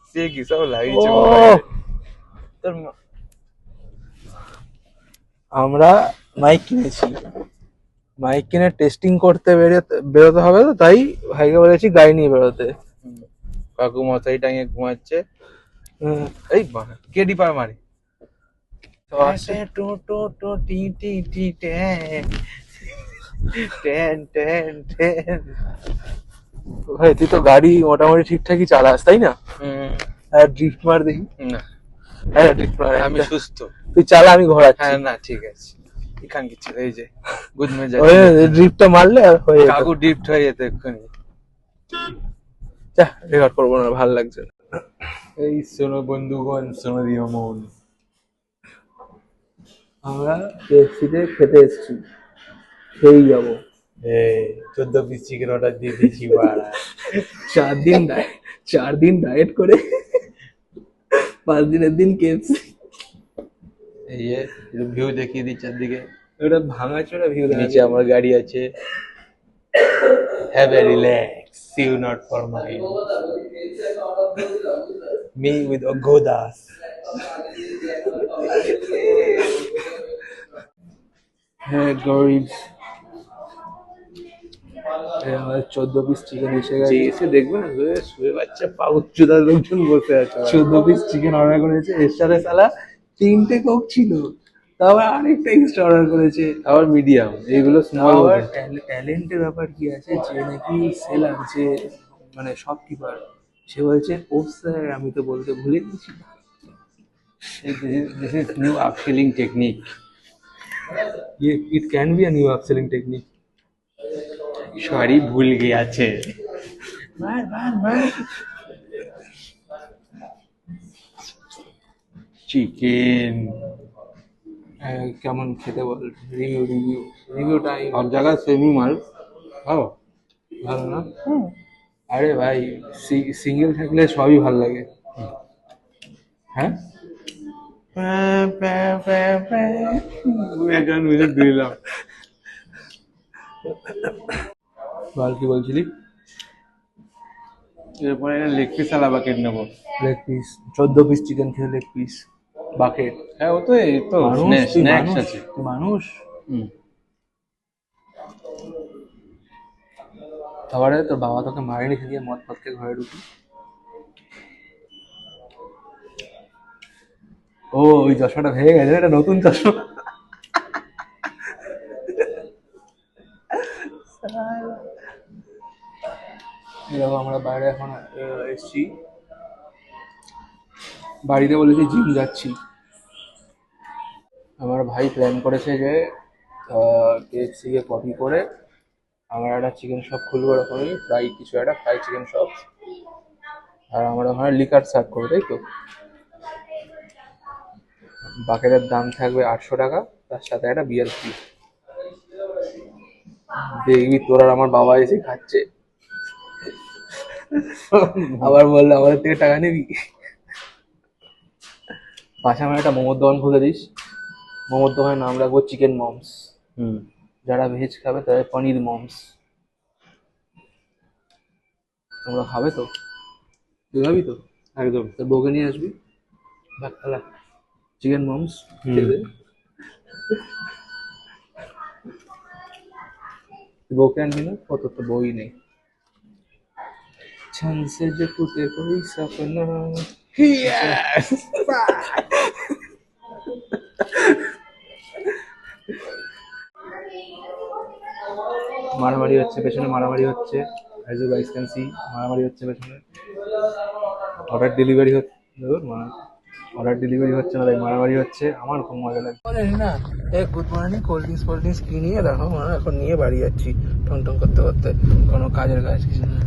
সে কি সব লাগিয়েছে তোর আমরা মাইক কিনেছি, মাইক কিনে টেস্টিং করতে বেরোতে হবে, তো তাই ভাইকে বলেছি গাড়ি নিয়ে বেরোতে। কাকু মশাই টাঙিয়ে ঘুমাচ্ছে। এই কে ডিপার মারে ভাই, তুই তো গাড়ি মোটামুটি ঠিকঠাকই চালাস তাই না? ড্রিফট মার দেখি না। হ্যাঁ ড্রিফট মার, আমি সুস্থ, তুই চালা আমি ঘোরাচ্ছি। হ্যাঁ না ঠিক আছে, এখান কি ছিল এই যে গুদমে যায়, ড্রিফটটা মারলে হয়ে যেত, কাকু ড্রিফট হয়ে যেত এক্ষুনি। যা রেকর্ড করবো না, ভালো লাগছে না। এই শোনো বন্ধুগণ, শোনো দিও মন, আমরা কেএফসিতে খেতে এসেছি, খেয়েই যাবো। 14 পিস চিকেন অর্ডার দিয়ে দিয়েছি। 4 দিন ডায়েট করে 5 দিনের দিন কেএফসি। এই যে ভিউ দেখিয়ে দিই চারদিকে, ওটা ভাঙাচোরা ভিউ, নিচে আমার গাড়ি আছে। Have a relax, see you not for my me with গোদাস। হ্যাঁ গরিব, 14 পিস চিকেন এসে গেছে। এসে দেখবে না শুয়ে বাচ্চা পাউচুদার লোকজন বসে আছে। 14 পিস চিকেন অর্ডার করেছে, এর সাথে সালা 3টে কোক ছিল, তারপর আরেকটা এক্সট্রা অর্ডার করেছে, আবার মিডিয়াম। এইগুলো স্মল। ট্যালেন্টের ব্যাপার কি আছে, যে নাকি সেলার, যে মানে শপকিপার, সে বলছে ও স্যার আমি তো বলতে ভুলে গেছি। This is new upselling technique. It can be a new upselling technique. Sorry ভুল গিয়েছে। চিকেন কেমন খেতে বল, রিভিউ টাইম। সব জায়গায় সেমই মাল, ভালো ভালো না? আরে ভাই সিঙ্গেল থাকলে সবই ভালো লাগে। হ্যাঁ দিলাম। বল কি বলছিলি? এরপরে লেগ পিস আলা বাকেট নেবো। লেগ পিস 14 পিস চিকেন খেয়ে লেগ পিস বাকেট। হ্যাঁ ও তো এই তো স্ন্যাক্স আছে। মানুষ তারপরে তোর বাবা তোকে মারেনি খেয়ে মদ ফদ খেয়ে ঘরে ঢুকি? ও ওই চশমাটা ভেঙে গেছে, এটা নতুন চশমা। এরকম আমরা বাইরে এখন এসছি, বাড়িতে বলেছি জিম যাচ্ছি। আমার ভাই প্ল্যান করেছে যে কেএফসি কে কপি করে আমরা একটা চিকেন শপ খুলবো, এরকমই ফ্রাই কিছু একটা, ফ্রাই চিকেন শপ, আর আমরা ওখানে লিকার সার্ভ করবো, তাই তো। বাকেটের দাম থাকবে 800 টাকা, তার সাথে একটা বিয়ার ফি। দেখবি তোর আর আমার বাবা এসে খাচ্ছে, আবার বললে আমাদের থেকে টাকা নিবি। পাশে আমার একটা মোমোর দোকান খুলে দিস, মোমোর দোকানের নাম রাখবো চিকেন মমস। যারা ভেজ খাবে তাদের পনির মমস। তোমরা খাবে তো? তুই খাবি তো? একদম। তোর বউকে নিয়ে আসবি, ভাত খালা চিকেন মমস খেতে। বউকে আনবি না? কত তো বউই নেই। ছানসে যে টুটে কোই সপনা। মারামারি হচ্ছে পেছনে, মারামারি হচ্ছে, as you guys can see, মারামারি হচ্ছে পেছনে। অর্ডার ডেলিভারি হচ্ছে, অর্ডার ডেলিভারি হচ্ছে না, তাই মারামারি হচ্ছে। আমার খুব মজা লাগে। বলেন না গুড মর্নিং, কোল্ড ড্রিঙ্কস কিনিয়ে দেখো, এখন নিয়ে বাড়ি যাচ্ছি টং টং করতে করতে, কোনো কাজের কাজ কিছু না,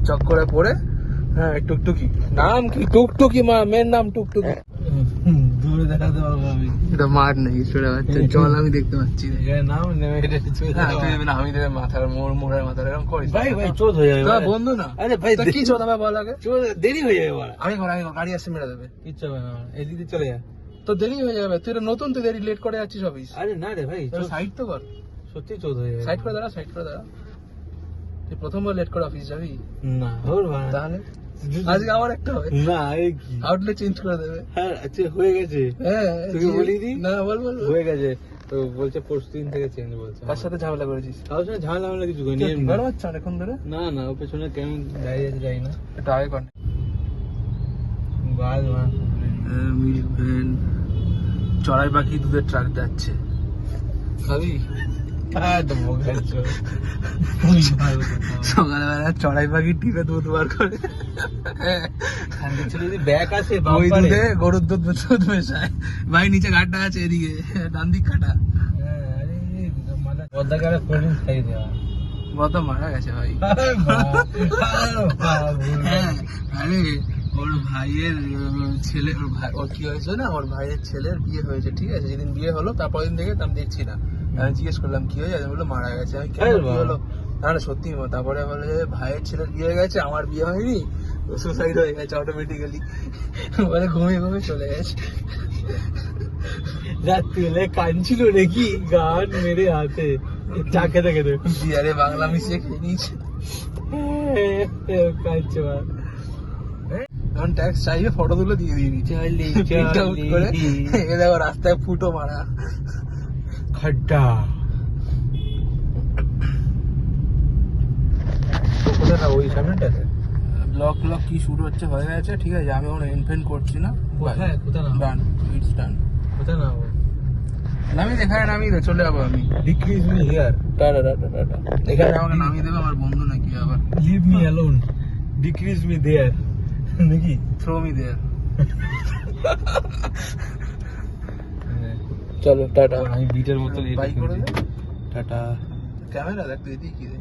চক্করে পড়ে। হ্যাঁ টুকটুকি, নাম কি টুকটুকি, মেয়ের নাম টুকটুকি। দূরে দেখাতে পারবো আমি, এটা মার নেই চলে যাচ্ছে, জল আমি দেখতে পাচ্ছি নাম নেমে আমি মাথার মোড়ের মাথার এরকম করিস। ভাই ভাই চোদ হয়ে যাবে বন্ধু না। আরে ভাই কি চোদ হবে বল আগে, দেরি হয়ে যাবে। আমি গাড়ি আসছে মেরে দেবে, কিচ্ছু হবে না, এদিকে চলে যা, তো দেরি হয়ে যাবে। তুই নতুন, তুই দেরি লেট করে যাচ্ছিস অফিস। আরে না রে ভাই, সাইড তো কর, সত্যি চোদ হয়ে যাবে। সাইড করে দাঁড়া, সাইড করে দাঁড়া। তুই প্রথমবার লেট করে অফিস যাবি? না তাহলে আজকে আমার একটা হবে না এই কি আউটলেট চেঞ্জ করে দেবে। হ্যাঁ আচ্ছা হয়ে গেছে হ্যাঁ তোকে বলিনি? না বল বল বল। হয়ে গেছে তো বলছে পরশু দিন থেকে চেঞ্জ বলছে কার সাথে ঝামেলা করেছিস? কারোর সঙ্গে ঝামেলা মামলা কিছু করিনি এমনি। গরম হচ্ছে অনেকক্ষণ ধরে। না না ও পেছনে কেমন দাঁড়িয়ে আছে যাই না এটা আগে কর। বাল মা মিল্ক ভ্যান, চড়াই পাখি দুধের ট্রাক যাচ্ছে। খাবি? হ্যাঁ তো মোবাইল সকালবেলা চড়াই পাখি টিপে দুধ বার করে যদি ব্যাগ আছে ওই বাম্পারে দুধে গরুর দুধ দুধ মেশায়। ভাই নিচে ঘাটটা আছে এদিকে, ডান দিক কাটা। পদ্মাকারে প্রোটিন খাই দেওয়া মত মারা গেছে ভাই। হ্যাঁ, আরে ওর ভাইয়ের ছেলে, ওর ভাই, ওর কি হয়েছে না, ওর ভাইয়ের ছেলের বিয়ে হয়েছে, ঠিক আছে? যেদিন বিয়ে হলো তারপর দিন থেকে আমি দেখছি না। আমি জিজ্ঞেস করলাম কি হয়েছে, বললো মারা গেছে। আমি কেন, কি হলো? না না সত্যি। তারপরে বলে যে ভাইয়ের ছেলের বিয়ে হয়ে গেছে, আমার বিয়ে হয়নি, সুসাইড হয়ে গেছে অটোমেটিক্যালি। বলে ঘুমিয়ে ঘুমিয়ে চলে গেছে। রাত্রিবেলায় কাঁদছিল নাকি গান মেরে হাতে চা খেতে খেতে বিয়ারে বাংলা মিশিয়ে খেয়ে নিয়েছে। কাঁদছে মা যখন ট্যাক্স চাইবে ফটো তুলে দিয়ে দিবি। Print out করে, এ দেখো রাস্তায় ফুটো মারা। খাড্ডা কোথায় না ওই সামনেটাতে ব্লক ব্লক কি শুরু হচ্ছে, হয়ে গেছে, ঠিক আছে? আমি এখন এনফেন করছি না। কোথায় কোথায় না ডান, ইটস ডান। কোথায় না নামিয়ে এখানে নামিয়ে দে, চলে যাবো আমি। Decrease me here tata tata tata. এখানে আমাকে নামিয়ে দেবে আমার বন্ধু নাকি আবার। Leave me alone decrease me there নাকি থ্রো মি দেয়ার। চলো টাটা। আমি বিটের মতো বাই করে দে। টাটা ক্যামেরা দেখ তুই, এদিকে কি রে?